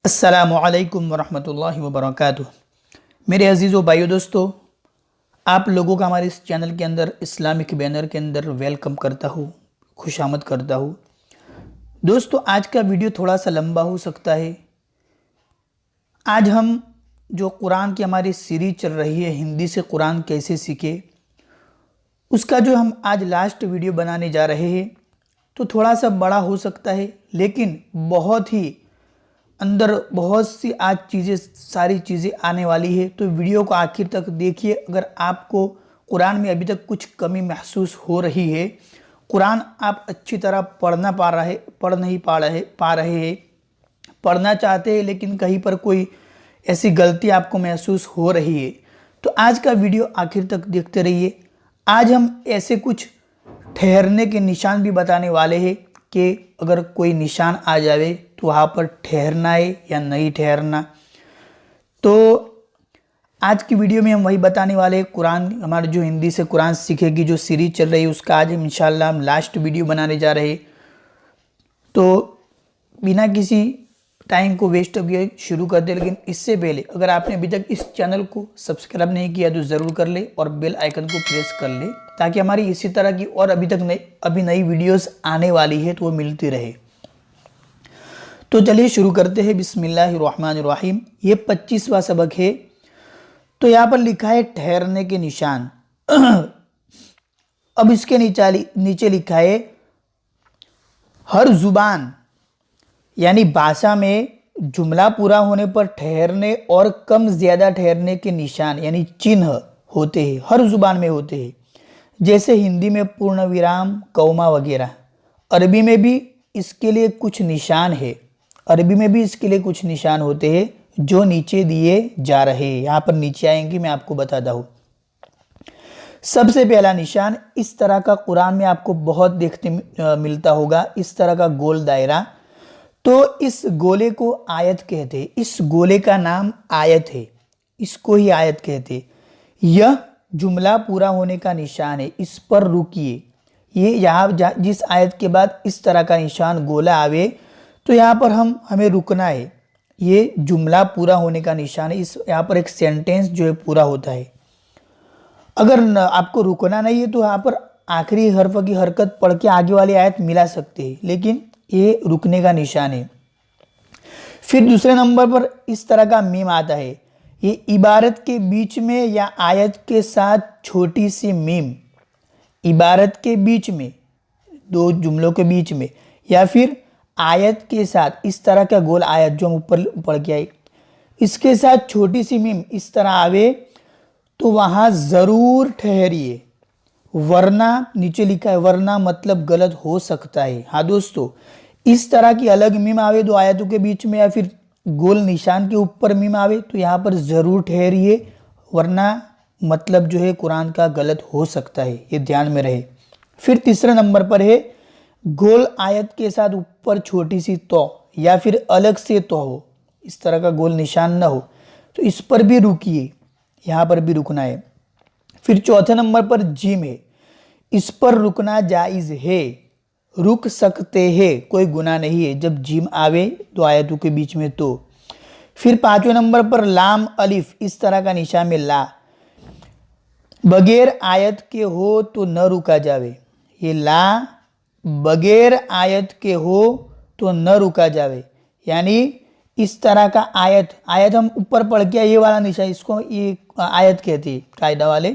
अस्सलामुअलैकुम वरहमतुल्लाहि वबरकातुह। मेरे अजीज़ भाइयों दोस्तों, आप लोगों का हमारे इस चैनल के अंदर इस्लामिक बैनर के अंदर वेलकम करता हूँ, खुशामद करता हूँ। दोस्तों, आज का वीडियो थोड़ा सा लंबा हो सकता है। आज हम जो कुरान की हमारी सीरीज चल रही है, हिंदी से कुरान कैसे सीखे, उसका जो हम आज लास्ट वीडियो बनाने जा रहे हैं, तो थोड़ा सा बड़ा हो सकता है, लेकिन बहुत ही अंदर बहुत सी आज सारी चीज़ें आने वाली है। तो वीडियो को आखिर तक देखिए। अगर आपको कुरान में अभी तक कुछ कमी महसूस हो रही है, कुरान आप अच्छी तरह पढ़ नहीं पा रहे हैं, पढ़ना चाहते हैं लेकिन कहीं पर कोई ऐसी गलती आपको महसूस हो रही है, तो आज का वीडियो आखिर तक देखते रहिए। आज हम ऐसे कुछ ठहरने के निशान भी बताने वाले हैं कि अगर कोई निशान आ जाए तो वहाँ पर ठहरना है या नहीं ठहरना। तो आज की वीडियो में हम वही बताने वाले हैं। कुरान हमारे जो हिंदी से कुरान सीखेगी जो सीरीज चल रही है, उसका आज हम इंशाल्लाह हम लास्ट वीडियो बनाने जा रहे हैं। तो बिना किसी टाइम को वेस्ट किए शुरू कर दे। लेकिन इससे पहले अगर आपने अभी तक इस चैनल को सब्सक्राइब नहीं किया तो ज़रूर कर ले और बेल आइकन को प्रेस कर ले, ताकि हमारी इसी तरह की और अभी नई वीडियोस आने वाली है तो वो मिलती रहे। तो चलिए शुरू करते हैं। बिस्मिल्लाहिर्रहमानिर्रहीम। ये 25वां सबक है। तो यहाँ पर लिखा है ठहरने के निशान। अब इसके नीचे लिखा है हर जुबान यानी भाषा में जुमला पूरा होने पर ठहरने और कम ज़्यादा ठहरने के निशान यानी चिन्ह होते हैं, हर जुबान में होते हैं। जैसे हिंदी में पूर्ण विराम, कौमा वगैरह। अरबी में भी इसके लिए कुछ निशान है। अरबी में भी इसके लिए कुछ निशान होते हैं जो नीचे दिए जा रहे हैं। यहाँ पर नीचे आएंगे, मैं आपको बताता हूँ। सबसे पहला निशान इस तरह का कुरान में आपको बहुत देखने मिलता होगा, इस तरह का गोल दायरा। तो इस गोले को आयत कहते हैं। इस गोले का नाम आयत है, इसको ही आयत कहते हैं। यह जुमला पूरा होने का निशान है, इस पर रुकिए। ये यहाँ जिस आयत के बाद इस तरह का निशान गोला आवे तो यहाँ पर हमें रुकना है। ये जुमला पूरा होने का निशान है। यहाँ पर एक सेंटेंस जो है पूरा होता है। अगर आपको रुकना नहीं है तो यहाँ पर आखिरी हर्फ की हरकत पढ़ के आगे वाली आयत मिला सकते हैं, लेकिन ये रुकने का निशान है। फिर दूसरे नंबर पर इस तरह का मीम आता है। ये इबारत के बीच में या आयत के साथ छोटी सी मीम, इबारत के बीच में, दो जुमलों के बीच में, या फिर आयत के साथ इस तरह का गोल आयत जो हम ऊपर पढ़ के आए, इसके साथ छोटी सी मीम इस तरह आवे तो वहाँ ज़रूर ठहरिए, वरना नीचे लिखा है वरना मतलब गलत हो सकता है। हाँ दोस्तों, इस तरह की अलग मीम आवे दो आयतों के बीच में या फिर गोल निशान के ऊपर मीम आवे तो यहाँ पर ज़रूर ठहरिए, वरना मतलब जो है कुरान का गलत हो सकता है, ये ध्यान में रहे। फिर तीसरे नंबर पर है गोल आयत के साथ ऊपर छोटी सी तो या फिर अलग से तो हो, इस तरह का गोल निशान ना हो, तो इस पर भी रुकिए, यहाँ पर भी रुकना है। फिर चौथे नंबर पर जीम है, इस पर रुकना जायज़ है, रुक सकते हैं, कोई गुनाह नहीं है जब जीम आवे दो आयतों के बीच में। तो फिर पांचवें नंबर पर लाम अलिफ, इस तरह का निशान में ला, बगैर आयत के हो तो न रुका जावे। ये ला बगैर आयत के हो तो न रुका जावे, यानी इस तरह का आयत हम ऊपर पढ़ के ये वाला निशान, इसको ये आयत कहती है कायदा वाले।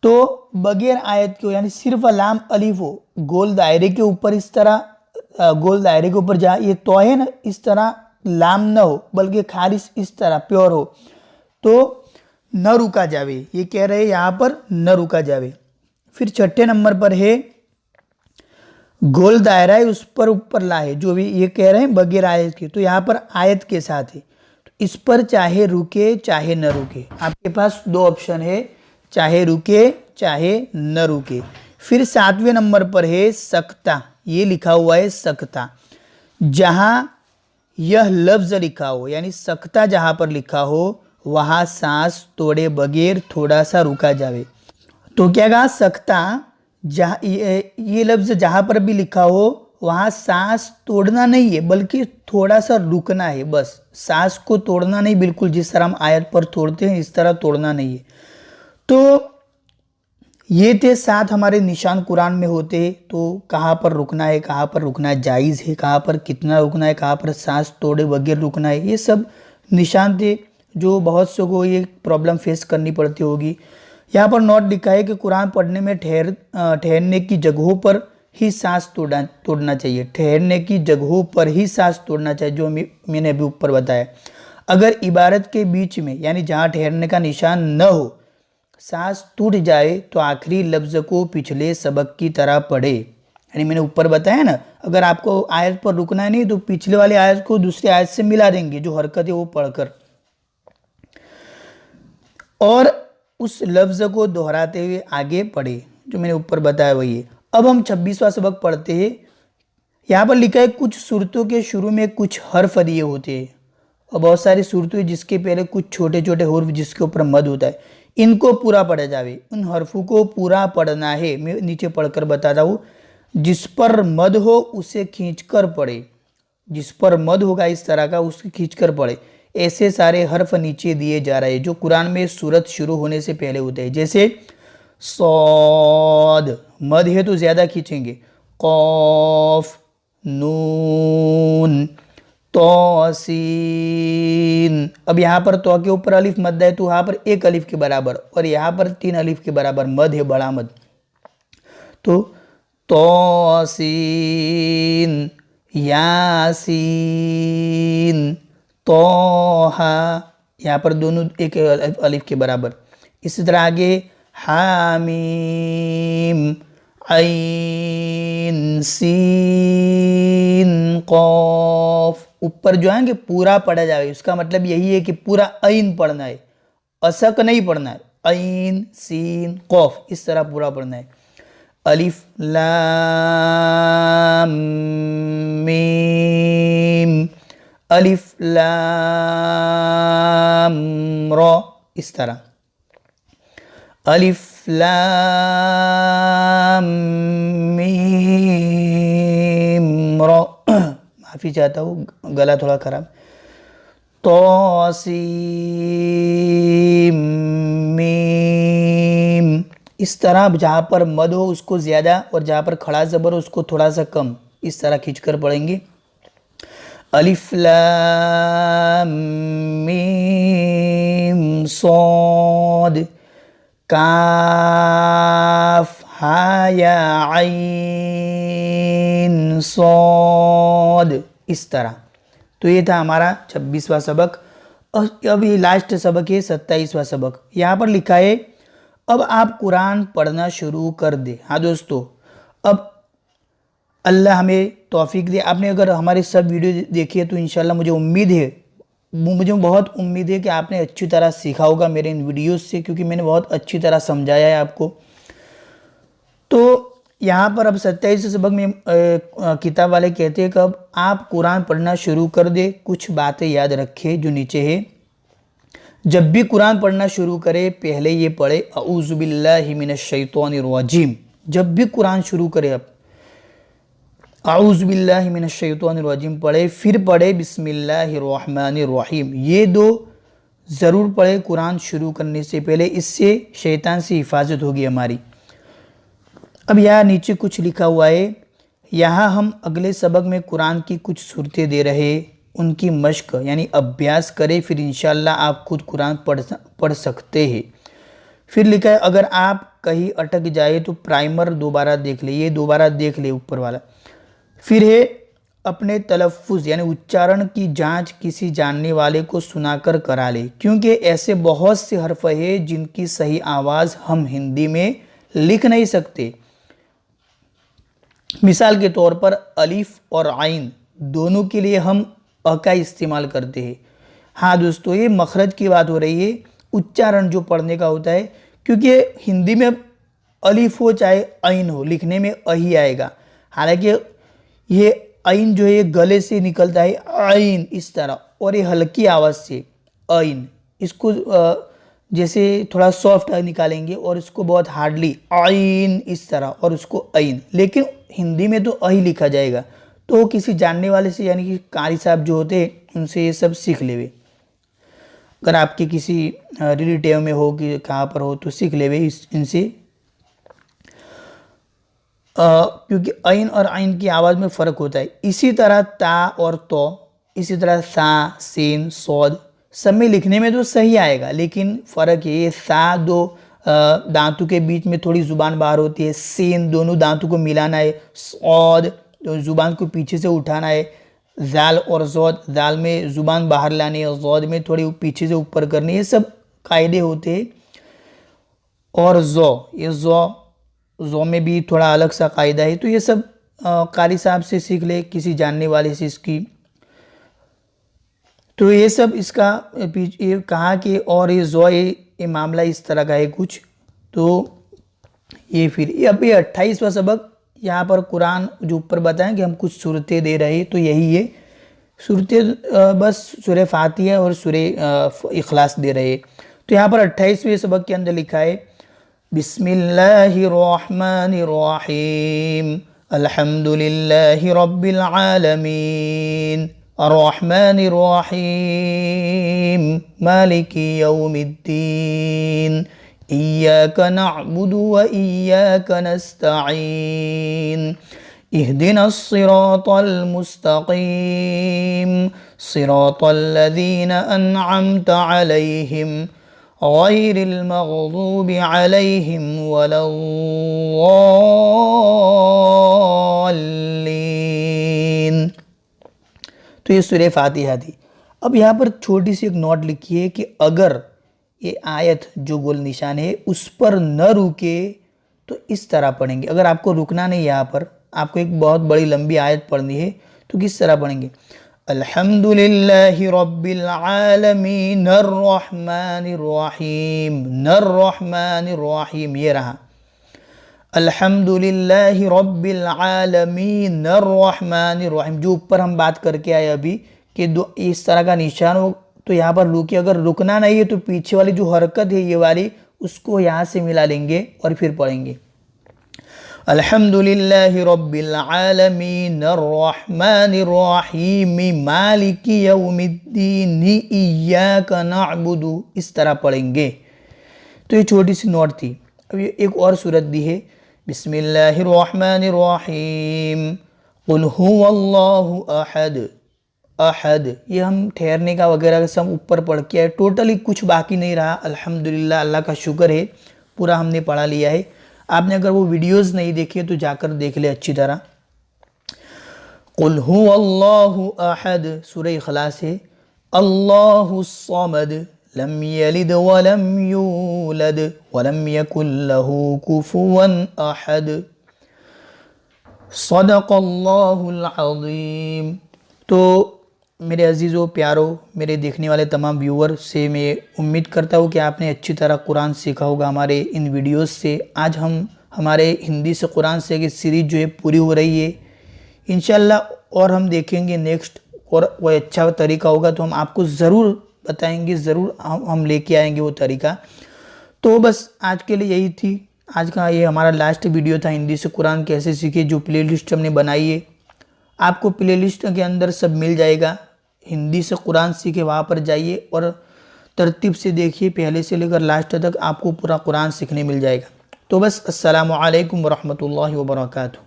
तो बगैर आयत के हो यानी सिर्फ लाम अलिफ हो, गोल दायरे के ऊपर इस तरह गोल दायरे के ऊपर जहाँ ये तो है ना, इस तरह लाम न हो बल्कि खारिज इस तरह प्योर हो तो न रुका जावे। ये कह रहे हैं यहाँ पर न रुका जावे। फिर छठे नंबर पर है गोल दायरा है उस पर ऊपर ला है, जो भी ये कह रहे हैं बगैर आयत के, तो यहाँ पर आयत के साथ है, तो इस पर चाहे रुके चाहे न रुके। आपके पास दो ऑप्शन है, चाहे रुके चाहे न रुके। फिर सातवें नंबर पर है सकता, ये लिखा हुआ है सकता, जहाँ यह लफ्ज़ लिखा हो यानी सकता जहाँ पर लिखा हो वहाँ सांस तोड़े बगैर थोड़ा सा रुका जावे। तो क्या कहा, सकता जहाँ ये लफ्ज़ जहाँ पर भी लिखा हो वहाँ सांस तोड़ना नहीं है बल्कि थोड़ा सा रुकना है, बस सांस को तोड़ना नहीं, बिल्कुल जिस तरह हम आयत पर तोड़ते हैं इस तरह तोड़ना नहीं है। तो ये थे 7 हमारे निशान कुरान में होते हैं। तो कहाँ पर रुकना है, कहाँ पर रुकना जायज़ है, कहाँ पर कितना रुकना है, कहाँ पर सांस तोड़े बगैर रुकना है, ये सब निशान थे जो बहुत से को ये प्रॉब्लम फेस करनी पड़ती होगी। यहाँ पर नोट लिखा है कि कुरान पढ़ने में ठहरने की जगहों पर ही सांस तोड़ना चाहिए। ठहरने की जगहों पर ही सांस तोड़ना चाहिए, जो मैंने अभी ऊपर बताया। अगर इबारत के बीच में यानी जहाँ ठहरने का निशान न हो सांस टूट जाए तो आखिरी लफ्ज़ को पिछले सबक की तरह पढ़े। यानी मैंने ऊपर बताया ना, अगर आपको आयत पर रुकना नहीं तो पिछले वाली आयत को दूसरी आयत से मिला देंगे, जो हरकत है वो पढ़कर, और उस लफ्ज़ को दोहराते हुए आगे पढ़े, जो मैंने ऊपर बताया वही है। अब हम 26वां सबक पढ़ते हैं। यहाँ पर लिखा है कुछ सूरतों के शुरू में कुछ हर्फ दिए होते हैं और बहुत सारी सूरतें जिसके पहले कुछ छोटे छोटे हर्फ जिसके ऊपर मद होता है, इनको पूरा पढ़ा जावे। उन हर्फों को पूरा पढ़ना है। मैं नीचे पढ़कर बताता हूँ। जिस पर मद हो उसे खींचकर पढ़े, जिस पर मद होगा इस तरह का उसको खींचकर पढ़े। ऐसे सारे हर्फ नीचे दिए जा रहे हैं जो कुरान में सूरत शुरू होने से पहले होते हैं। जैसे सौद मद है तो ज़्यादा खींचेंगे, कौफ, नून, तौसीन। अब यहाँ पर तो के ऊपर अलिफ मद है तो यहाँ पर 1 अलिफ के बराबर और यहाँ पर 3 अलिफ के बराबर मद है, बड़ा मद। तो तौसीन, यासीन, तौहा, यहाँ पर दोनों 1 अलिफ के बराबर। इसी तरह आगे हामीम, ऐन, सीन, कौफ। ऊपर जो है कि पूरा पढ़ा जाए, उसका मतलब यही है कि पूरा ऐन पढ़ना है, असक नहीं पढ़ना है। ऐन, सीन, कौफ इस तरह पूरा पढ़ना है। अलिफ लाम मीम, अलिफ लाम रा, इस तरह। अलिफ लाम मीम रा, माफ़ी चाहता हूँ गला थोड़ा खराब। तौसीम मीम, इस तरह जहाँ पर मद हो उसको ज़्यादा और जहाँ पर खड़ा ज़बर हो उसको थोड़ा सा कम, इस तरह खींचकर पढ़ेंगे। अलिफ लाम मीम सौद, काफ हा या आइन सौद, इस तरह। तो ये था हमारा 26वां सबक। अब ये लास्ट सबक है 27वां सबक। यहाँ पर लिखा है अब आप कुरान पढ़ना शुरू कर दे। हाँ दोस्तों, अब अल्लाह हमें तौफीक दे। आपने अगर हमारे सब वीडियो देखी है तो इंशाल्लाह मुझे बहुत उम्मीद है कि आपने अच्छी तरह सीखा होगा मेरे इन वीडियोस से, क्योंकि मैंने बहुत अच्छी तरह समझाया है आपको। तो यहाँ पर अब 27 सबक में किताब वाले कहते हैं कि अब आप कुरान पढ़ना शुरू कर दे। कुछ बातें याद रखें जो नीचे है। जब भी कुरान पढ़ना शुरू करे पहले ये पढ़े अऊज़ु बिल्लाहि मिनश शैतानिर रजीम। जब भी कुरान शुरू करे अब अऊज़ु बिल्लाहि मिनश शैतानिर रजीम पढ़े, फिर पढ़े बिस्मिल्लाहिर रहमानिर रहीम। ये 2 ज़रूर पढ़े कुरान शुरू करने से पहले, इससे शैतान से हिफाजत होगी हमारी। अब यहाँ नीचे कुछ लिखा हुआ है। यहाँ हम अगले सबक में कुरान की कुछ सूरतें दे रहे, उनकी मश्क यानी अभ्यास करें, फिर इंशाल्लाह आप खुद कुरान पढ़ सकते हैं। फिर लिखा है अगर आप कहीं अटक जाए तो प्राइमर दोबारा देख ले, ये दोबारा देख ले ऊपर वाला। फिर है अपने तलफ़ुज़ यानी उच्चारण की जांच किसी जानने वाले को सुनाकर करा ले, क्योंकि ऐसे बहुत से हर्फ है जिनकी सही आवाज़ हम हिंदी में लिख नहीं सकते। मिसाल के तौर पर अलिफ और आइन दोनों के लिए हम अ का इस्तेमाल करते हैं। हाँ दोस्तों, ये मखरज की बात हो रही है, उच्चारण जो पढ़ने का होता है, क्योंकि हिंदी में अलिफ हो चाहे आइन हो लिखने में अ ही आएगा। हालांकि ये आइन जो है ये गले से निकलता है आइन इस तरह, और ये हल्की आवाज़ से आइन, इसको जैसे थोड़ा सॉफ्ट निकालेंगे और इसको बहुत हार्डली आइन इस तरह, और उसको ऐन, लेकिन हिंदी में तो अही लिखा जाएगा। तो किसी जानने वाले से यानी कि कारी साहब जो होते हैं उनसे ये सब सीख लेवे। अगर आपके किसी रिलेटिव में हो कि कहाँ पर हो तो सीख लेवे इनसे, क्योंकि ऐन और आइन की आवाज़ में फ़र्क होता है। इसी तरह ता और तो, इसी तरह सा, सीन, सौद सब में लिखने में तो सही आएगा, लेकिन फ़र्क ये सा दो दांतों के बीच में थोड़ी ज़ुबान बाहर होती है, सीन दोनों दांतों को मिलाना है, सौद तो ज़ुबान को पीछे से उठाना है, जाल और जौद, जाल में ज़ुबान बाहर लानी है, जौद में थोड़ी पीछे से ऊपर करनी है, ये सब कायदे होते हैं। और ये जो में भी थोड़ा अलग सा कायदा है। तो ये सब कारी साहब से सीख ले, किसी जानने वाले से इसकी। तो ये सब इसका ये कहा कि और ये मामला इस तरह का है कुछ। तो ये फिर ये अभी 28वां सबक, यहाँ पर कुरान जो ऊपर बताएं कि हम कुछ सूरतें दे रहे हैं, तो यही है सूरतें, बस सूरह फातिहा और सूरह इखलास दे रहे हैं। तो यहाँ पर 28वें सबक के अंदर लिखा है बिस्मिल्लाहिर्रहमानिर्रहीम अल्हम्दुलिल्लाहि रब्बिल आलमीन अर्रहमानिर्रहीम मालिकी यौमिद्दीन इय्याका नअबुदु व इय्याका नस्तईन इहदिनस सिरातल मुस्तकीम सिरातल लज़ीना अनअमता अलैहिम गैरिल मग़दूबि अलैहिम वलद्दाल्लीन। तो ये सूरह फातिहा थी। अब यहाँ पर छोटी सी एक नोट लिखी है कि अगर ये आयत जो गोल निशान है उस पर न रुके तो इस तरह पढ़ेंगे। अगर आपको रुकना नहीं, यहाँ पर आपको एक बहुत बड़ी लंबी आयत पढ़नी है तो किस तरह पढ़ेंगे? अल्हम्दुलिल्लाहि रब्बिल आलमीन अर्रहमानिर्रहीम, नर्रहमानिर्रहीम ये रहा। अल्हम्दुलिल्लाहि रब्बिल आलमीन अर्रहमानिर्रहीम, जो ऊपर हम बात करके आए अभी कि दो इस तरह का निशान हो तो यहाँ पर रुकिए। अगर रुकना नहीं है तो पीछे वाली जो हरकत है ये वाली, उसको यहाँ से मिला लेंगे और फिर पढ़ेंगे अल्हम्दुलिल्लाहि रब्बिल आलमीन अर्रहमानिर्रहीम मालिकी यौमिद्दीन इय्याका नअबुदु, इस तरह पढ़ेंगे। तो ये छोटी सी नोट थी। अब ये एक और सूरत दी है बिस्मिल्लाहिर्रहमानिर्रहीम कुल हुवल्लाहु अहद। अहद ये हम ठहरने का वगैरह सब ऊपर पढ़ के आए, टोटली कुछ बाकी नहीं रहा। अल्हम्दुलिल्लाह, अल्लाह का शुक्र है, पूरा हमने पढ़ा लिया है। आपने अगर वो वीडियोस नहीं देखे तो जाकर देख ले अच्छी तरह। कुल हुवल्लाहु अहद सूरह इखलास है। अल्लाहु समद लम यलिद वलम यूलद वलम यकुल लहू कुफुवन अहद सदक़ल्लाहुल अज़ीम। तो मेरे अजीज़ों प्यारों, मेरे देखने वाले तमाम व्यूअर से मैं उम्मीद करता हूँ कि आपने अच्छी तरह कुरान सीखा होगा हमारे इन वीडियोस से। आज हम हमारे हिंदी से कुरान से की सीरीज़ जो है पूरी हो रही है इंशाल्लाह, और हम देखेंगे नेक्स्ट और कोई अच्छा तरीका होगा तो हम आपको ज़रूर बताएंगे, ज़रूर हम लेके आएंगे वो तरीका। तो बस आज के लिए यही थी, आज का ये हमारा लास्ट वीडियो था हिंदी से कुरान कैसे सीखे, जो प्लेलिस्ट हमने बनाई है। आपको प्लेलिस्ट के अंदर सब मिल जाएगा। हिंदी से कुरान सीखे वहाँ पर जाइए और तरतीब से देखिए, पहले से लेकर लास्ट तक आपको पूरा कुरान सीखने मिल जाएगा। तो बस अस्सलामु अलैकुम वरहमतुल्लाहि वबरकातुहू।